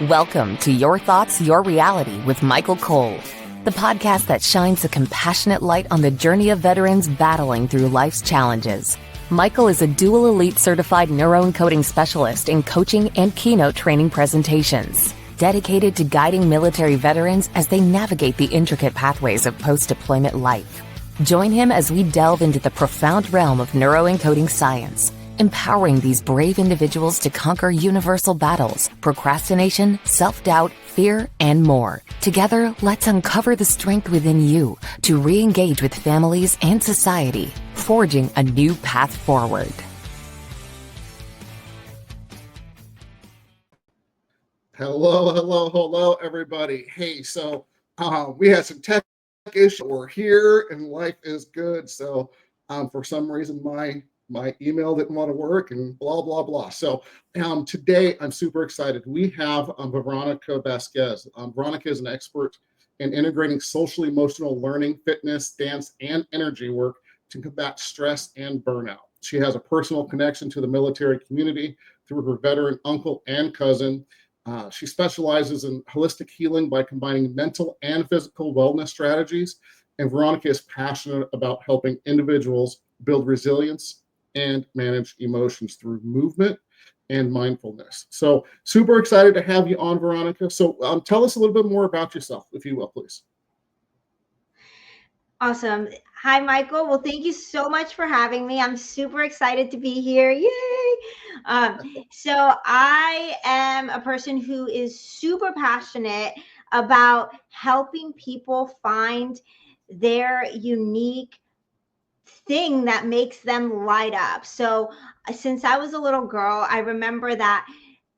Welcome to Your Thoughts, Your Reality with Michael Cole, the podcast that shines a compassionate light on the journey of veterans battling through life's challenges. Michael is a dual elite certified neuroencoding specialist in coaching and keynote training presentations, dedicated to guiding military veterans as they navigate the intricate pathways of post-deployment life. Join him as we delve into the profound realm of neuroencoding science, empowering these brave individuals to conquer universal battles, procrastination, self-doubt, fear, and more. Together, let's uncover the strength within you to re-engage with families and society, forging a new path forward. Hello, everybody. Hey, so we had some tech issues. We're here and life is good. So for some reason, my email didn't want to work and blah, blah, blah. So today I'm super excited. We have Veronica Vasquez. Veronica is an expert in integrating social emotional learning, fitness, dance, and energy work to combat stress and burnout. She has a personal connection to the military community through her veteran uncle and cousin. She specializes in holistic healing by combining mental and physical wellness strategies. And Veronica is passionate about helping individuals build resilience and manage emotions through movement and mindfulness. So super excited to have you on, Veronica. So tell us a little bit more about yourself, if you will, please. Awesome. Hi, Michael. Well, thank you so much for having me. I'm super excited to be here. Yay! So I am a person who is super passionate about helping people find their unique thing that makes them light up. So since I was a little girl, I remember that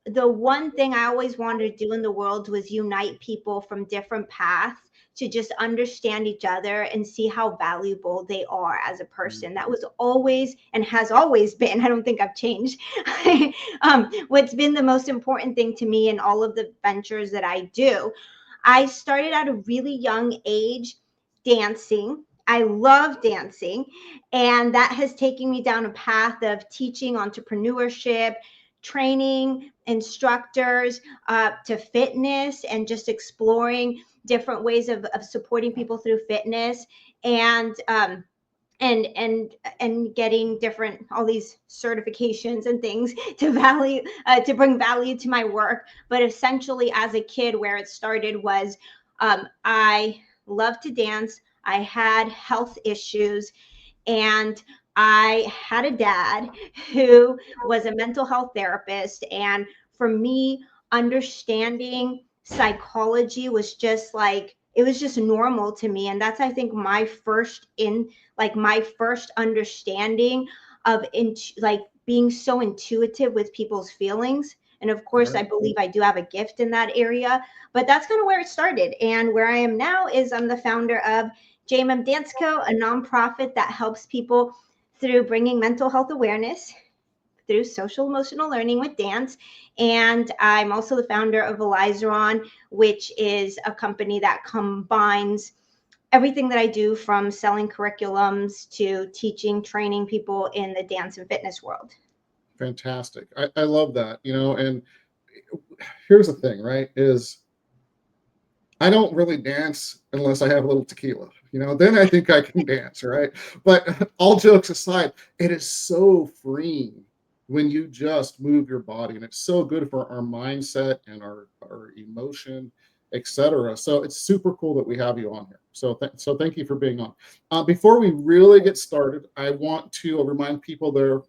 the one thing I always wanted to do in the world was unite people from different paths to just understand each other and see how valuable they are as a person. That was always and has always been, I don't think I've changed, what's been the most important thing to me in all of the ventures that I do. I started at a really young age dancing. I love dancing, and that has taken me down a path of teaching entrepreneurship, training instructors, to fitness, and just exploring different ways of supporting people through fitness, and getting different, all these certifications and things to bring value to my work. But essentially, as a kid, where it started was I loved to dance. I had health issues, and I had a dad who was a mental health therapist. And for me, understanding psychology was just like, it was just normal to me. And that's, I think, my first understanding of being so intuitive with people's feelings. And of course, I believe I do have a gift in that area, but that's kind of where it started. And where I am now is I'm the founder of JMM Dance Co, a nonprofit that helps people through bringing mental health awareness through social emotional learning with dance. And I'm also the founder of Elizeron, which is a company that combines everything that I do, from selling curriculums to teaching, training people in the dance and fitness world. Fantastic. I love that, and here's the thing, right, is I don't really dance unless I have a little tequila, then I think I can dance, right? But all jokes aside, it is so freeing when you just move your body, and it's so good for our mindset and our emotion, etc. So it's super cool that we have you on here. So thank you for being on. Before we really get started, I want to remind people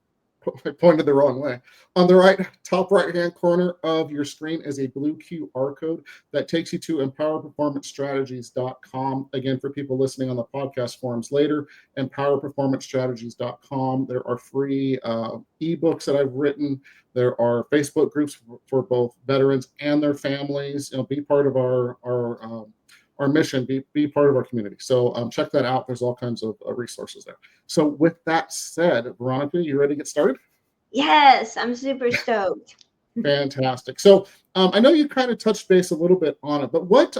I pointed the wrong way. On the top right-hand corner of your screen is a blue QR code that takes you to empowerperformancestrategies.com. Again, for people listening on the podcast forums later, empowerperformancestrategies.com. There are free ebooks that I've written. There are Facebook groups for both veterans and their families. Be part of our mission, be part of our community. So check that out. There's all kinds of resources there. So with that said, Veronica, you ready to get started? Yes, I'm super stoked. Fantastic. So I know you kind of touched base a little bit on it, but what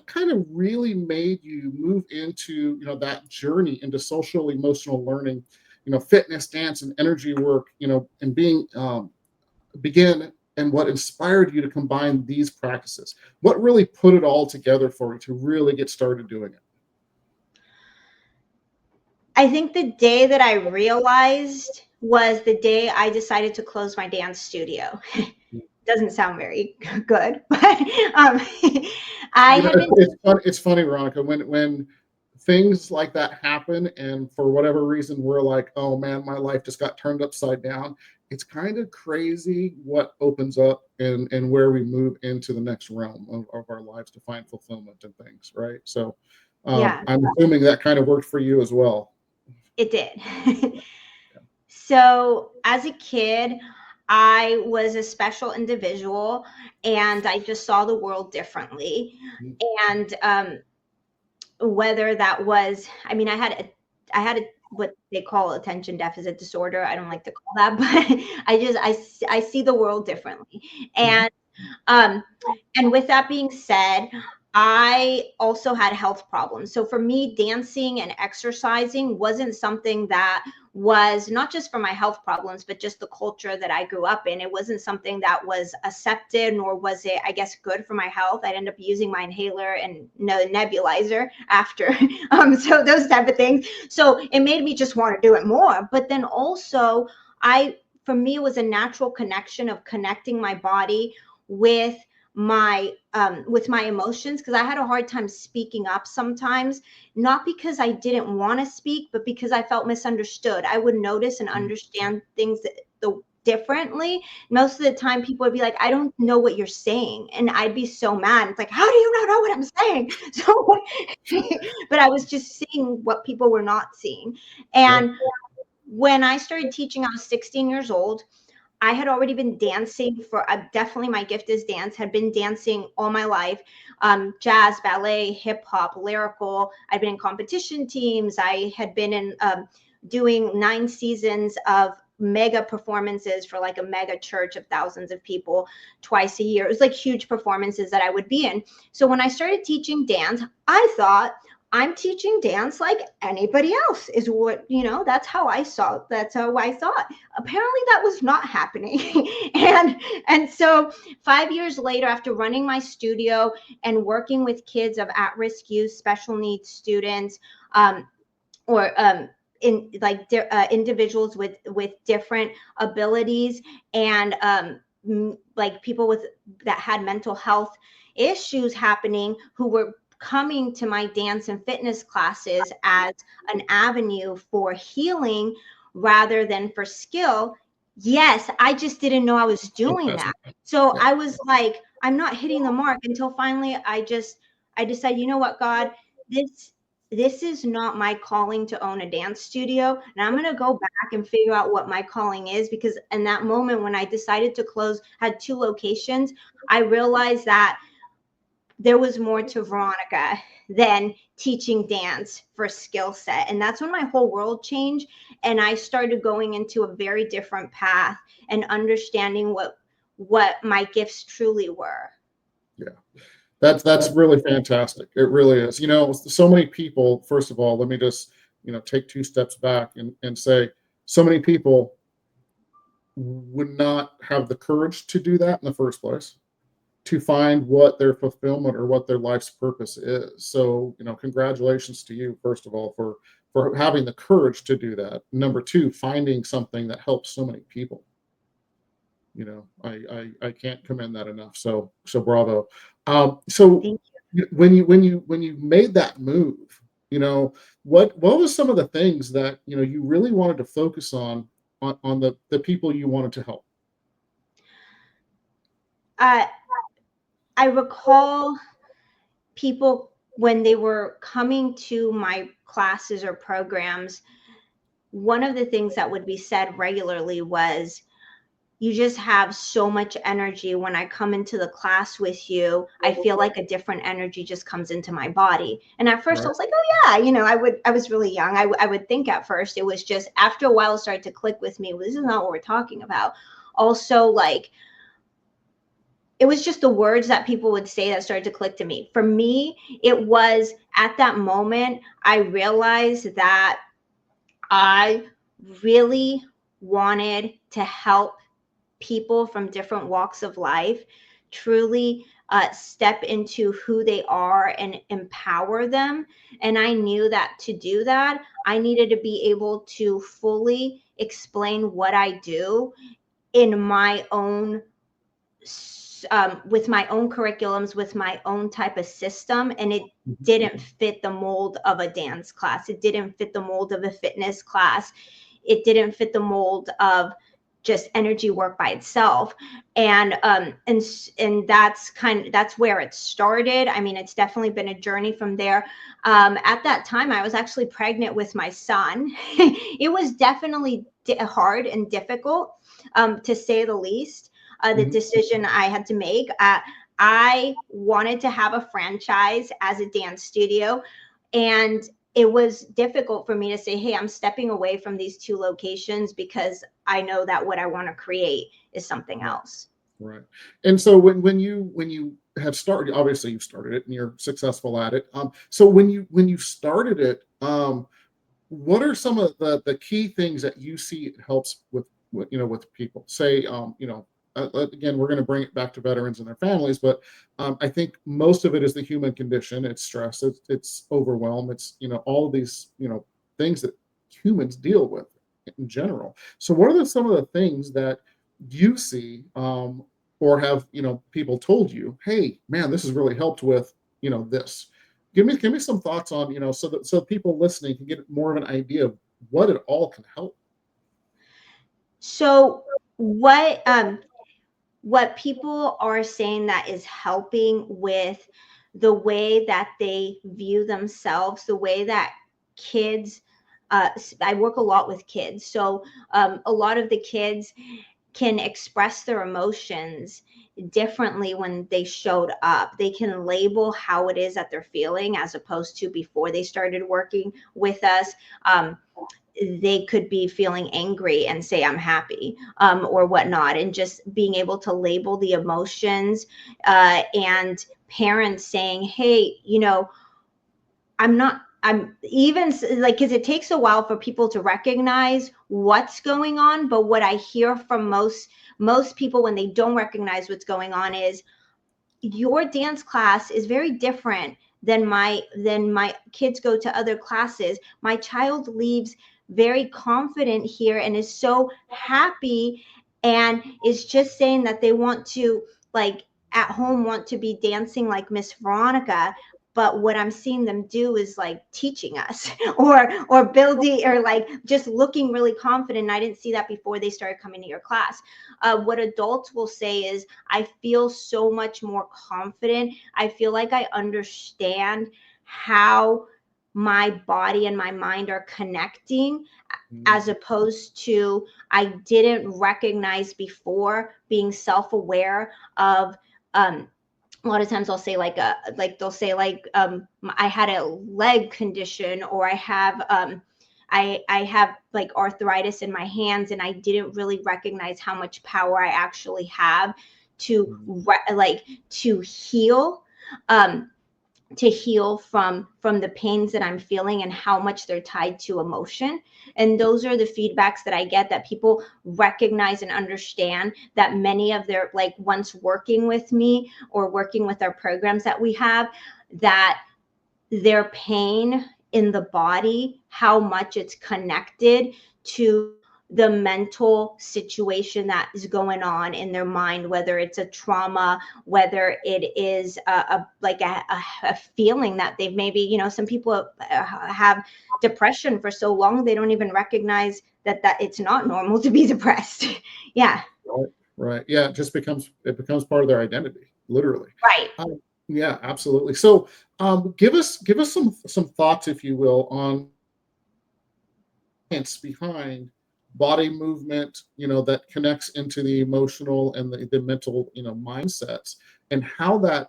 kind of really made you move into that journey into social emotional learning, fitness, dance, and energy work, and begin and what inspired you to combine these practices? What really put it all together for you to really get started doing it? I think the day that I realized was the day I decided to close my dance studio. Doesn't sound very good, but I You know, had been. it's funny, Veronica, when things like that happen, and for whatever reason we're like, oh man, my life just got turned upside down. It's kind of crazy what opens up and where we move into the next realm of our lives to find fulfillment and things, right? So Yeah, I'm assuming that kind of worked for you as well. it did. So as a kid, I was a special individual and I just saw the world differently. And whether that was, I mean, I had a what they call attention deficit disorder. I don't like to call that, but I see the world differently. Mhm. And um, and with that being said, I also had health problems. So for me, dancing and exercising wasn't something that was not just for my health problems, but just the culture that I grew up in. It wasn't something that was accepted, nor was it, I guess, good for my health. I'd end up using my inhaler and no nebulizer after. So those type of things. So it made me just want to do it more. But then also, for me, it was a natural connection of connecting my body with my emotions, because I had a hard time speaking up sometimes, not because I didn't want to speak, but because I felt misunderstood. I would notice and understand things differently. Most of the time people would be like, I don't know what you're saying, and I'd be so mad. It's like, how do you not know what I'm saying? So but I was just seeing what people were not seeing. Yeah. And when I started teaching, I was 16 years old. I had already been dancing for definitely my gift is dance, had been dancing all my life. Jazz, ballet, hip hop, lyrical. I'd been in competition teams. I had been in doing 9 seasons of mega performances for like a mega church of thousands of people twice a year. It was like huge performances that I would be in. So when I started teaching dance, I thought, I'm teaching dance like anybody else is what, that's how I saw. That's how I thought. Apparently that was not happening. and so 5 years later, after running my studio and working with kids of at-risk youth, special needs students, or in like individuals with different abilities, and like people with that had mental health issues happening, who were coming to my dance and fitness classes as an avenue for healing rather than for skill. Yes, I just didn't know I was doing that. So Yeah. I was like, I'm not hitting the mark, until finally I decided, you know what, God, this is not my calling to own a dance studio. And I'm going to go back and figure out what my calling is, because in that moment when I decided to close, had 2 locations, I realized that there was more to Veronica than teaching dance for skill set. And that's when my whole world changed. And I started going into a very different path and understanding what my gifts truly were. Yeah. That's really fantastic. It really is. So many people, first of all, let me just, take 2 steps back and say, so many people would not have the courage to do that in the first place, to find what their fulfillment or what their life's purpose is. So, congratulations to you, first of all, for having the courage to do that. Number 2, finding something that helps so many people. I can't commend that enough. So bravo. So Thank when you made that move, what was some of the things that you really wanted to focus on the people you wanted to help? you. I recall people when they were coming to my classes or programs, one of the things that would be said regularly was, you just have so much energy. When I come into the class with you, I feel like a different energy just comes into my body. And at first I Right. was like, oh yeah, I was really young. I would think at first. It was just after a while it started to click with me. Well, this is not what we're talking about. Also, like, it was just the words that people would say that started to click to me. For me, it was at that moment I realized that I really wanted to help people from different walks of life truly step into who they are and empower them. And I knew that to do that, I needed to be able to fully explain what I do in my own with my own curriculums, with my own type of system. And it didn't fit the mold of a dance class. It didn't fit the mold of a fitness class. It didn't fit the mold of just energy work by itself. And that's where it started. I mean, it's definitely been a journey from there. At that time, I was actually pregnant with my son. It was definitely hard and difficult, to say the least. The decision I had to make. I wanted to have a franchise as a dance studio, and it was difficult for me to say, hey, I'm stepping away from these 2 locations because I know that what I want to create is something else. Right. And so when you have started, obviously you started it and you're successful at it. So when you started it, what are some of the key things that you see it helps with people? Say, again, we're going to bring it back to veterans and their families, but I think most of it is the human condition. It's stress, it's overwhelm, it's all of these things that humans deal with in general. So what are some of the things that you see, or have people told you, hey man, this has really helped with this? Give me some thoughts on so people listening can get more of an idea of what it all can help. So what people are saying that is helping with the way that they view themselves, the way that kids, I work a lot with kids. So a lot of the kids can express their emotions differently when they showed up. They can label how it is that they're feeling as opposed to before they started working with us. They could be feeling angry and say, I'm happy, or whatnot. And just being able to label the emotions, and parents saying, hey, I'm even like, because it takes a while for people to recognize what's going on. But what I hear from most people when they don't recognize what's going on is, your dance class is very different than my kids go to other classes. My child leaves very confident here and is so happy, and is just saying that they want to, like, at home want to be dancing like Miss Veronica, but what I'm seeing them do is like teaching us or building, or like just looking really confident. I didn't see that before they started coming to your class. What adults will say is, I feel so much more confident. I feel like I understand how my body and my mind are connecting, as opposed to, I didn't recognize before, being self-aware of, a lot of times I'll say they'll say I had a leg condition, or I have like arthritis in my hands, and I didn't really recognize how much power I actually have to to heal, from the pains that I'm feeling, and how much they're tied to emotion. And those are the feedbacks that I get, that people recognize and understand that many of their, like, once working with me or working with our programs that we have, that their pain in the body, how much it's connected to the mental situation that is going on in their mind, whether it's a trauma, whether it is a feeling that they've maybe, some people have depression for so long, they don't even recognize that it's not normal to be depressed. Yeah. Right. Yeah. It becomes part of their identity, literally. Right. Yeah, absolutely. So give us some thoughts, if you will, on science behind body movement, that connects into the emotional and the mental, mindsets, and how the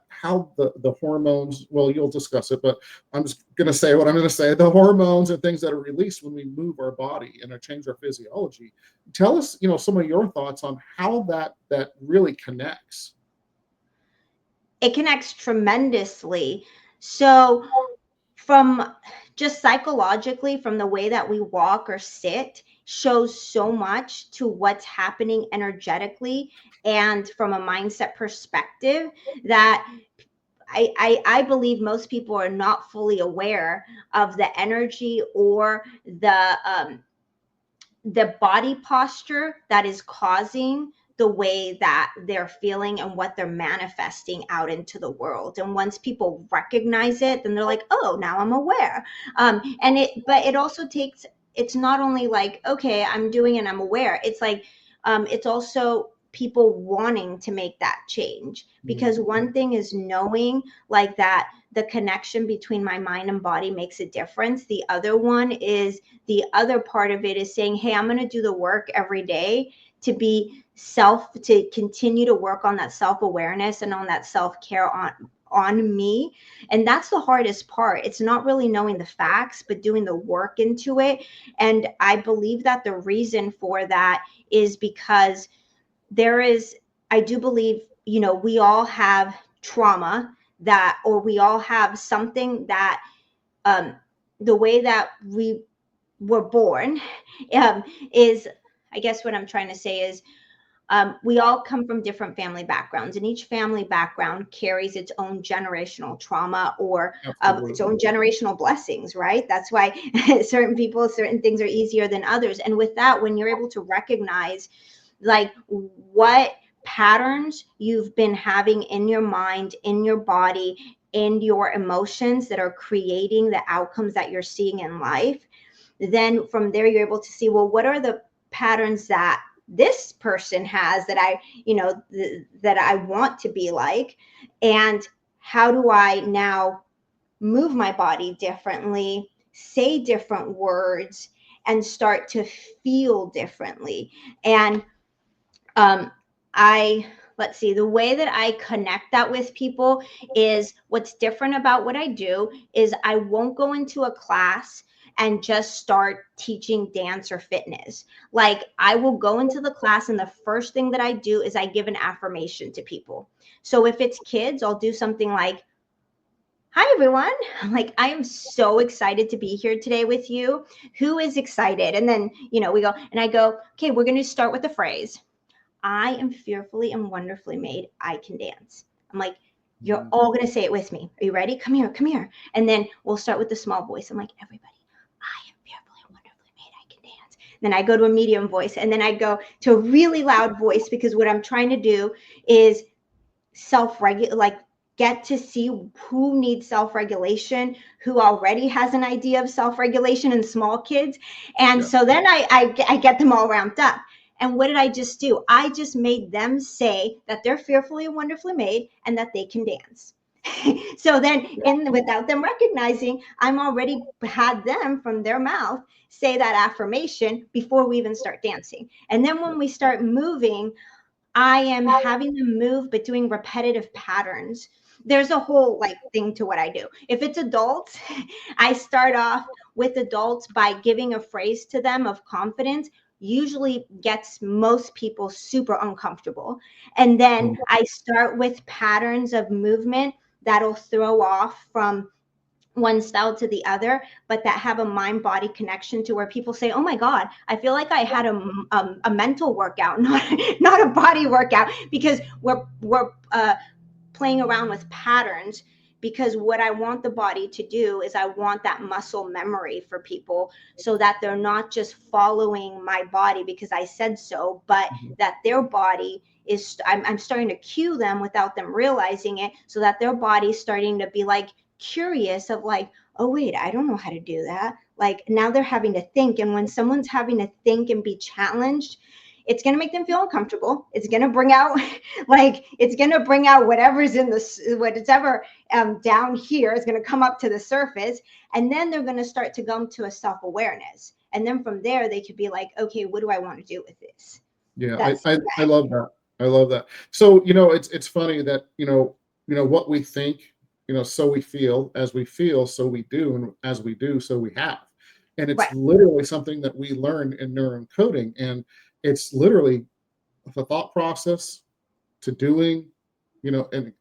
hormones, well, you'll discuss it, but I'm just going to say what I'm going to say, the hormones and things that are released when we move our body and change our physiology. Tell us, some of your thoughts on how that really connects. It connects tremendously. So from just psychologically, from the way that we walk or sit, shows so much to what's happening energetically and from a mindset perspective that I believe most people are not fully aware of the energy or the body posture that is causing the way that they're feeling and what they're manifesting out into the world. And once people recognize it, then they're like, oh, now I'm aware. But it also takes, it's not only like, okay, I'm doing and I'm aware. It's like, it's also people wanting to make that change, because one thing is knowing like that the connection between my mind and body makes a difference. The other one is, the other part of it is saying, hey, I'm going to do the work every day to to continue to work on that self-awareness and on that self-care on me. And that's the hardest part. It's not really knowing the facts, but doing the work into it. And I believe that the reason for that is because I do believe, we all have trauma or we all have something that, the way that we were born, is, I guess what I'm trying to say is, we all come from different family backgrounds, and each family background carries its own generational trauma or its own generational blessings, right? That's why certain things are easier than others. And with that, when you're able to recognize like what patterns you've been having in your mind, in your body, in your emotions that are creating the outcomes that you're seeing in life, then from there you're able to see, well, what are the patterns that this person has that that I want to be like, and how do I now move my body differently, say different words, and start to feel differently. And let's see, the way that I connect that with people is, what's different about what I do is I won't go into a class and just start teaching dance or fitness. Like, I will go into the class and the first thing that I do is I give an affirmation to people. So if it's kids, I'll do something like, hi, everyone. I'm like, I am so excited to be here today with you. Who is excited? And then, we go, and I go, okay, we're going to start with the phrase, I am fearfully and wonderfully made. I can dance. I'm like, you're all going to say it with me. Are you ready? Come here, come here. And then we'll start with the small voice. I'm like, everybody, I am fearfully and wonderfully made. I can dance. Then I go to a medium voice, and then I go to a really loud voice, because what I'm trying to do is self-regulate, like get to see who needs self-regulation, who already has an idea of self-regulation in small kids. And so then I get them all ramped up. And what did I just do? I just made them say that they're fearfully and wonderfully made and that they can dance. So then, without them recognizing, I'm already had them from their mouth say that affirmation before we even start dancing. And then when we start moving, I am having them move, but doing repetitive patterns. There's a whole thing to what I do. If it's adults, I start off with adults by giving a phrase to them of confidence, usually gets most people super uncomfortable. And then I start with patterns of movement that'll throw off from one style to the other, but that have a mind body connection to where people say, oh my God, I feel like I had a mental workout, not a body workout, because we're playing around with patterns. Because what I want the body to do is I want that muscle memory for people, so that they're not just following my body because I said so, but that their body is, I'm starting to cue them without them realizing it, so that their body's starting to be curious of oh wait, I don't know how to do that. Now they're having to think. And when someone's having to think and be challenged, it's going to make them feel uncomfortable. It's going to bring out it's going to bring out whatever's in whatever down here is going to come up to the surface. And then they're going to start to come to a self-awareness. And then from there, they could be like, okay, what do I want to do with this? Yeah, I love that. I love that. So, it's funny that, what we think, so we feel, as we feel, so we do, and as we do, so we have. And it's literally something that we learn in neuroencoding. And it's literally the thought process to doing, and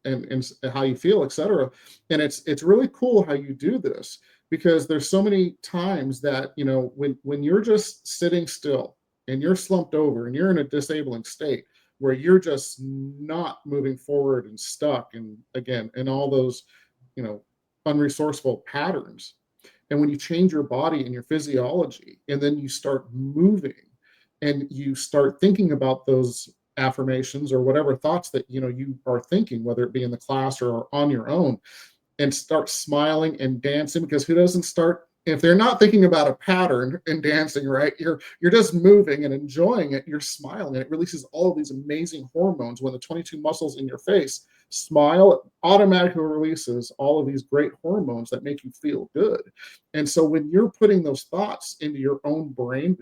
how you feel, etc. And it's really cool how you do this. because there's so many times that, you know, when you're just sitting still and you're slumped over and you're in a disabling state where you're just not moving forward and stuck, and again, in all those, you know, unresourceful patterns. And when you change your body and your physiology, and then you start moving and you start thinking about those affirmations or whatever thoughts that, you know, you are thinking, whether it be in the class or on your own, and start smiling and dancing, because who doesn't start, if they're not thinking about a pattern and dancing, right? You're just moving and enjoying it. You're smiling, and it releases all of these amazing hormones. When the 22 muscles in your face smile, it automatically releases all of these great hormones that make you feel good. And so when you're putting those thoughts into your own brain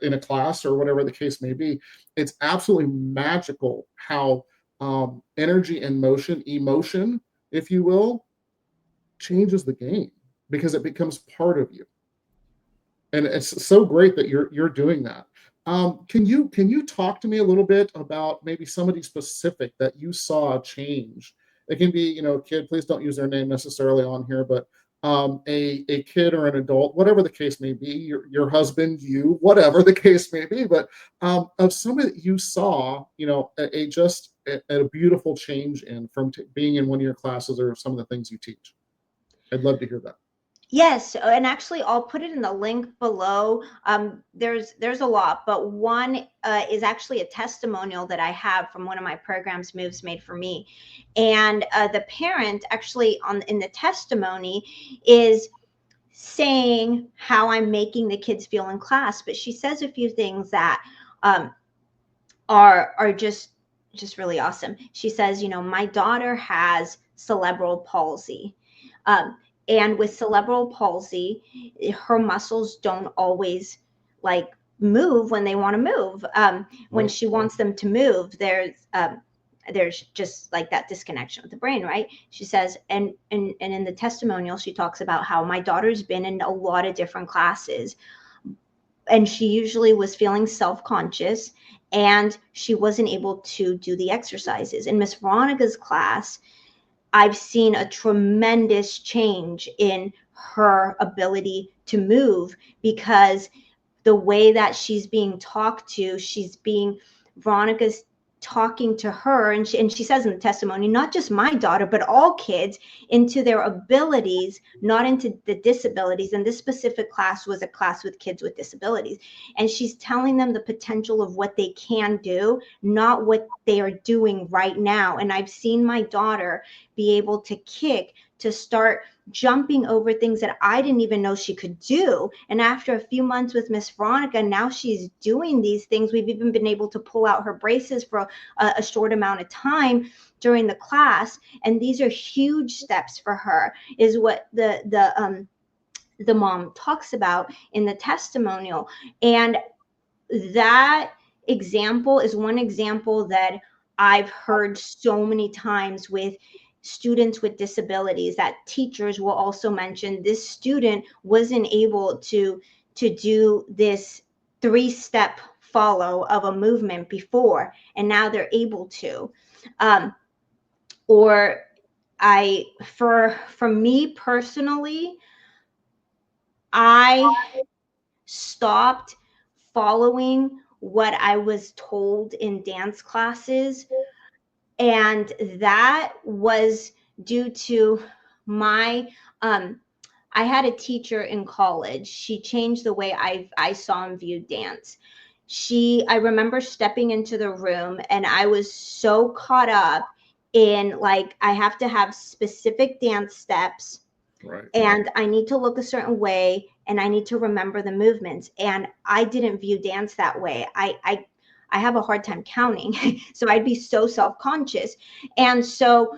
in a class or whatever the case may be, it's absolutely magical how energy and emotion, if you will, changes the game, because it becomes part of you. And it's so great that you're doing that. Can you talk to me a little bit about maybe somebody specific that you saw change? It can be, you know, kid, please don't use their name necessarily on here, but a kid or an adult, whatever the case may be, your husband, you, whatever the case may be, but of somebody that you saw, you know, a beautiful change in from being in one of your classes or some of the things you teach. I'd love to hear that. Yes, and actually, I'll put it in the link below. There's a lot, but one is actually a testimonial that I have from one of my programs, Moves Made for Me, and the parent actually in the testimony is saying how I'm making the kids feel in class, but she says a few things that are just really awesome. She says, you know, my daughter has cerebral palsy. And with cerebral palsy, her muscles don't always like move when they want to move. When she wants them to move, there's just like that disconnection with the brain, right? She says, and in the testimonial, she talks about how my daughter's been in a lot of different classes, and she usually was feeling self-conscious, and she wasn't able to do the exercises. In Miss Veronica's class, I've seen a tremendous change in her ability to move, because the way that she's being talked to, Veronica's talking to her, and she says in the testimony, not just my daughter, but all kids, into their abilities, not into the disabilities. And this specific class was a class with kids with disabilities. And she's telling them the potential of what they can do, not what they are doing right now. And I've seen my daughter be able to kick, to start jumping over things that I didn't even know she could do. And after a few months with Miss Veronica, now she's doing these things. We've even been able to pull out her braces for a short amount of time during the class. And these are huge steps for her, is what the mom talks about in the testimonial. And that example is one example that I've heard so many times with students with disabilities, that teachers will also mention this student wasn't able to do this 3-step follow of a movement before, and now they're able to. Or for me personally, I stopped following what I was told in dance classes. And that was due to my, I had a teacher in college. She changed the way I saw and viewed dance. I remember stepping into the room, and I was so caught up in, like, I have to have specific dance steps. Right. And I need to look a certain way, and I need to remember the movements. And I didn't view dance that way. I have a hard time counting. So I'd be so self-conscious. And so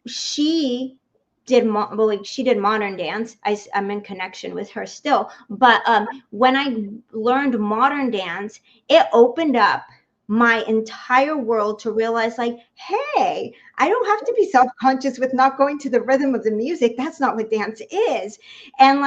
she did modern dance. I'm in connection with her still. But when I learned modern dance, it opened up my entire world to realize, like, hey, I don't have to be self-conscious with not going to the rhythm of the music. That's not what dance is. And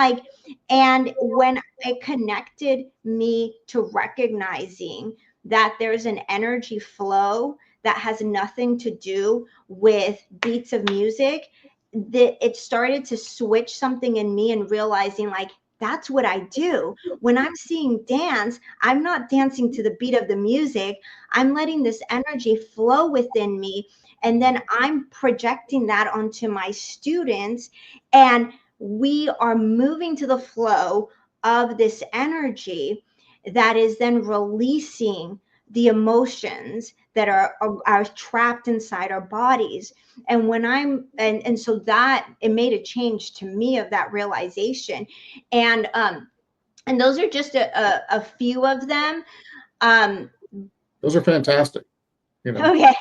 when it connected me to recognizing that there's an energy flow that has nothing to do with beats of music, it started to switch something in me, and realizing like, that's what I do. When I'm seeing dance, I'm not dancing to the beat of the music. I'm letting this energy flow within me. And then I'm projecting that onto my students. And we are moving to the flow of this energy that is then releasing the emotions that are trapped inside our bodies. And when and so that it made a change to me of that realization. And those are just a few of them. um Those are fantastic. You know, okay. yeah,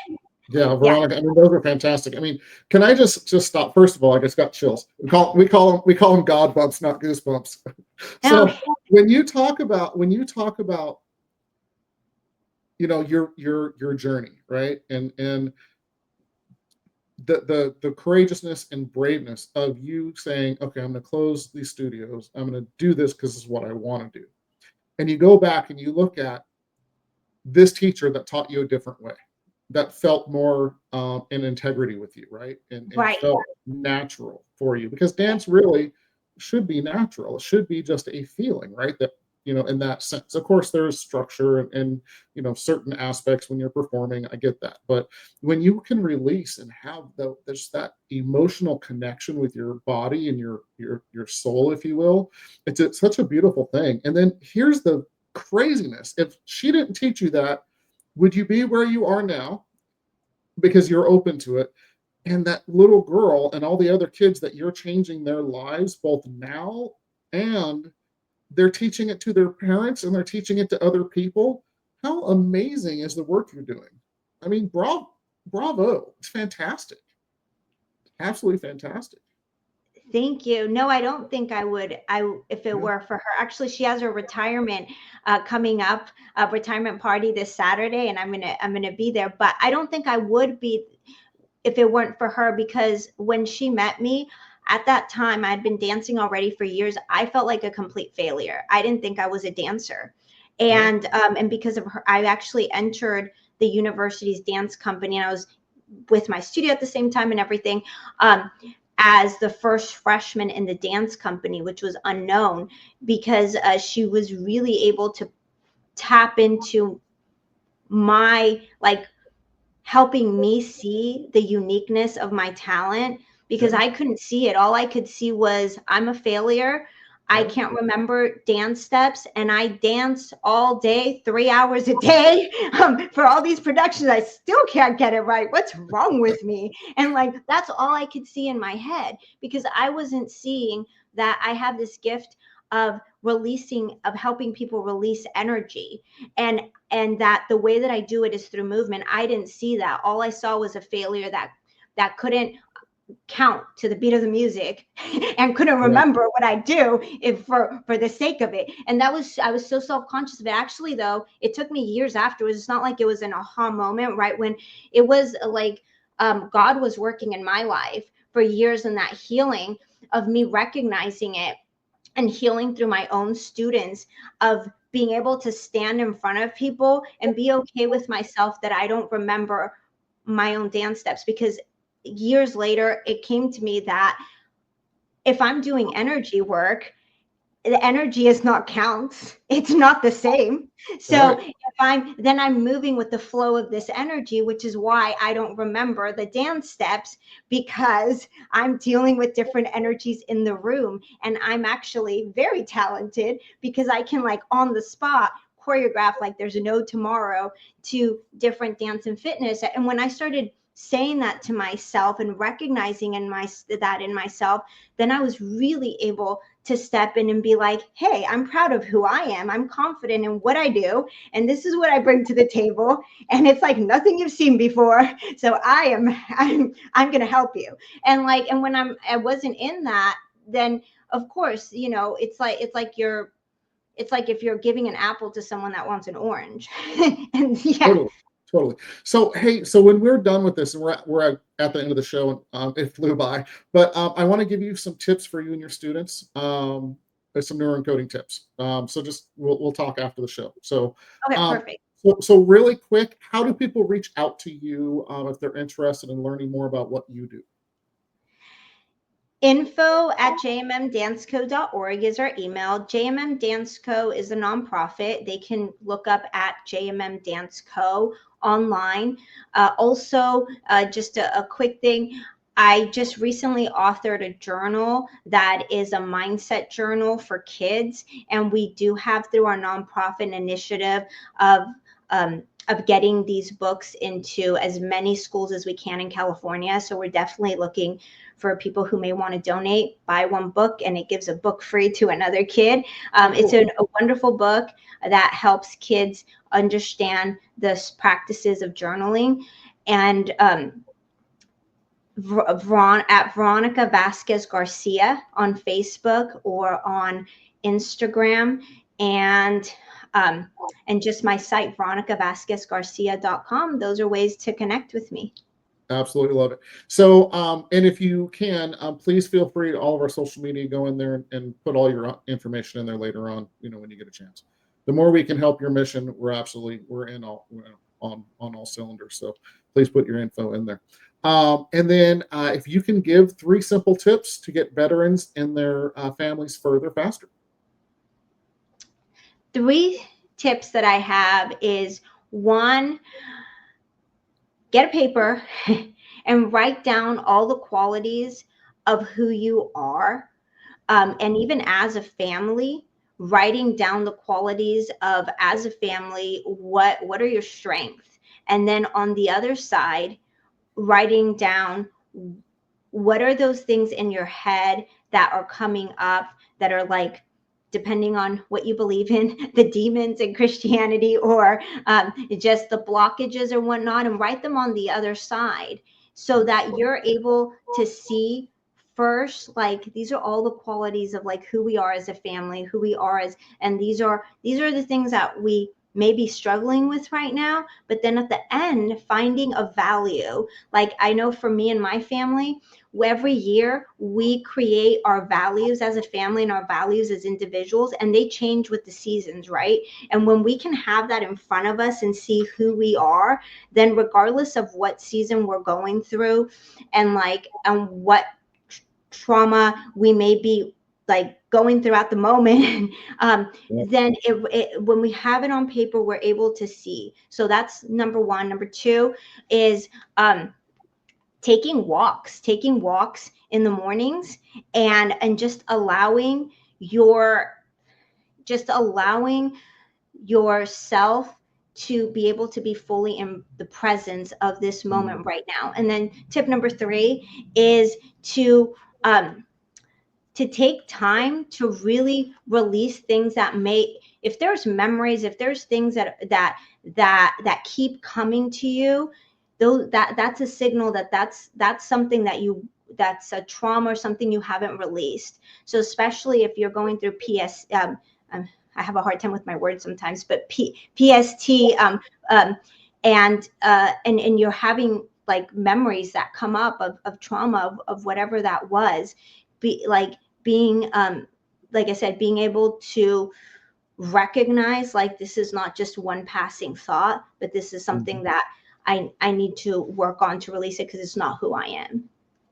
Yeah. Veronica. I mean, those are fantastic. I mean, can I just stop? First of all, I just got chills. We call them God bumps, not goosebumps. Oh, So when you talk about your journey, right, and the courageousness and braveness of you saying, okay, I'm going to close these studios. I'm going to do this because this is what I want to do. And you go back and you look at this teacher that taught you a different way, that felt more in integrity with you, right? And right. felt natural for you, because dance really should be natural. It should be just a feeling, right? That, in that sense. Of course, there's structure and certain aspects when you're performing. I get that. But when you can release and have there's that emotional connection with your body and your soul, if you will, it's such a beautiful thing. And then here's the craziness. If she didn't teach you that, would you be where you are now? Because you're open to it. And that little girl and all the other kids that you're changing their lives, both now and they're teaching it to their parents and they're teaching it to other people. How amazing is the work you're doing? I mean, bravo. It's fantastic. Absolutely fantastic. Thank you. No, I don't think I would. If it Yeah. were for her. Actually, she has her retirement coming up, a retirement party this Saturday, and I'm gonna be there. But I don't think I would be if it weren't for her, because when she met me at that time, I'd been dancing already for years. I felt like a complete failure. I didn't think I was a dancer. Yeah. And because of her, I actually entered the university's dance company, and I was with my studio at the same time and everything. As the first freshman in the dance company, which was unknown, because she was really able to tap into my, like, helping me see the uniqueness of my talent, because Yeah. I couldn't see it. All I could see was, I'm a failure. I Yeah. can't remember dance steps, and I dance all day, 3 hours a day, for all these productions. I still can't get it right. What's wrong with me? And like, that's all I could see in my head, because I wasn't seeing that I have this gift of helping people release energy. And that the way that I do it is through movement. I didn't see that. All I saw was a failure that couldn't count to the beat of the music and couldn't Yeah. remember what I do if for the sake of it. And I was so self-conscious of it. Actually, though, it took me years afterwards. It's not like it was an aha moment, right? When it was like, God was working in my life for years, in that healing of me recognizing it, and healing through my own students, of being able to stand in front of people and be okay with myself that I don't remember my own dance steps. Because years later, it came to me that if I'm doing energy work, the energy is not counts. It's not the same. So Right. if I'm moving with the flow of this energy, which is why I don't remember the dance steps, because I'm dealing with different energies in the room. And I'm actually very talented, because I can, like, on the spot choreograph like there's no tomorrow to different dance and fitness. And when I started saying that to myself and recognizing that in myself, then I was really able to step in and be like, hey, I'm proud of who I am. I'm confident in what I do. And this is what I bring to the table. And it's like nothing you've seen before. So I'm going to help you. And when I wasn't in that, then of course, it's like if you're giving an apple to someone that wants an orange. And yeah. Totally. Totally. So, hey, so when we're done with this, and we're at the end of the show, and it flew by, but I want to give you some tips for you and your students. There's some neuroencoding tips. So just we'll talk after the show. So, Okay, um, perfect. so really quick, how do people reach out to you if they're interested in learning more about what you do? info@jmmdanceco.org is our email. JMM Dance Co is a nonprofit. They can look up at JMM Dance Co online. Also, just a quick thing. I just recently authored a journal that is a mindset journal for kids. And we do have, through our nonprofit initiative of getting these books into as many schools as we can in California. So we're definitely looking for people who may want to donate, buy one book, and it gives a book free to another kid. It's a wonderful book that helps kids understand the practices of journaling. And at Veronica Vasquez Garcia on Facebook or on Instagram, and just my site, veronicavasquezgarcia.com. Those are ways to connect with me. Absolutely love it. So, and if you can, please feel free to all of our social media, go in there and put all your information in there later on, when you get a chance. The more we can help your mission, we're in on all cylinders. So please put your info in there. And then if you can give 3 simple tips to get veterans and their families further faster. 3 tips that I have is, 1, get a paper and write down all the qualities of who you are. And even as a family, writing down the qualities of, as a family, what are your strengths? And then on the other side, writing down what are those things in your head that are coming up that are, like, depending on what you believe in, the demons in Christianity, or just the blockages or whatnot, and write them on the other side so that you're able to see first, like, these are all the qualities of, like, who we are as a family, who we are as, and these are the things that we may be struggling with right now, but then at the end, finding a value. Like, I know for me and my family, every year we create our values as a family and our values as individuals, and they change with the seasons, right? And when we can have that in front of us and see who we are, then regardless of what season we're going through and what trauma we may be, like, going throughout the moment, then when we have it on paper, we're able to see. So that's number 1. Number 2 is taking walks in the mornings, and just allowing yourself to be able to be fully in the presence of this moment right now. And then tip number 3 is to take time to really release things that if there's memories, if there's things that keep coming to you, that's a signal that's something that's a trauma or something you haven't released. So especially if you're going through I have a hard time with my words sometimes, but PST, and you're having, like, memories that come up of trauma of whatever that was, being like I said, being able to recognize, like, this is not just one passing thought, but this is something that I need to work on to release it, because it's not who I am.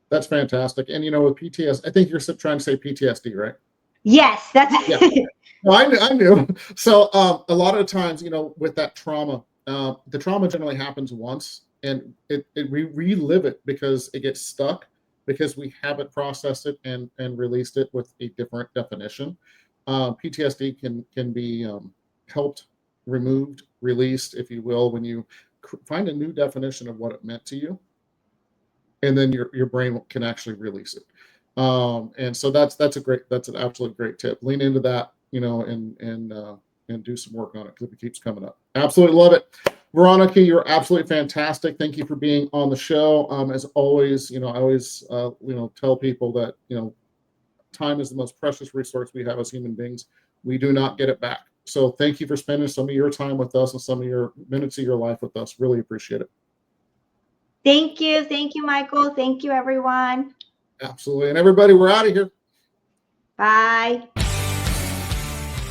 That's fantastic. And with PTSD, I think you're trying to say PTSD, right? Yes, that's yeah. Well, I knew. So a lot of times, with that trauma, the trauma generally happens once, and we relive it because it gets stuck, because we haven't processed it and released it with a different definition. PTSD can be helped, removed, released, if you will, when you find a new definition of what it meant to you, and then your brain can actually release it. And so that's an absolute great tip. Lean into that, and do some work on it, because it keeps coming up. Absolutely love it. Veronica, you're absolutely fantastic. Thank you for being on the show. As always, I always tell people that time is the most precious resource we have as human beings. We do not get it back. So thank you for spending some of your time with us and some of your minutes of your life with us. Really appreciate it. Thank you, Michael. Thank you, everyone. Absolutely. And everybody, we're out of here. Bye.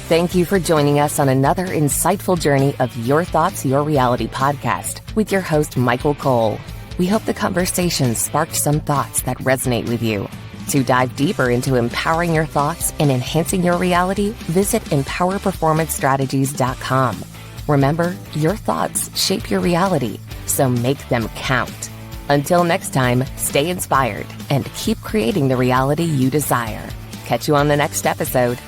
Thank you for joining us on another insightful journey of Your Thoughts, Your Reality podcast with your host, Michael Cole. We hope the conversation sparked some thoughts that resonate with you. To dive deeper into empowering your thoughts and enhancing your reality, visit empowerperformancestrategies.com. Remember, your thoughts shape your reality, so make them count. Until next time, stay inspired and keep creating the reality you desire. Catch you on the next episode.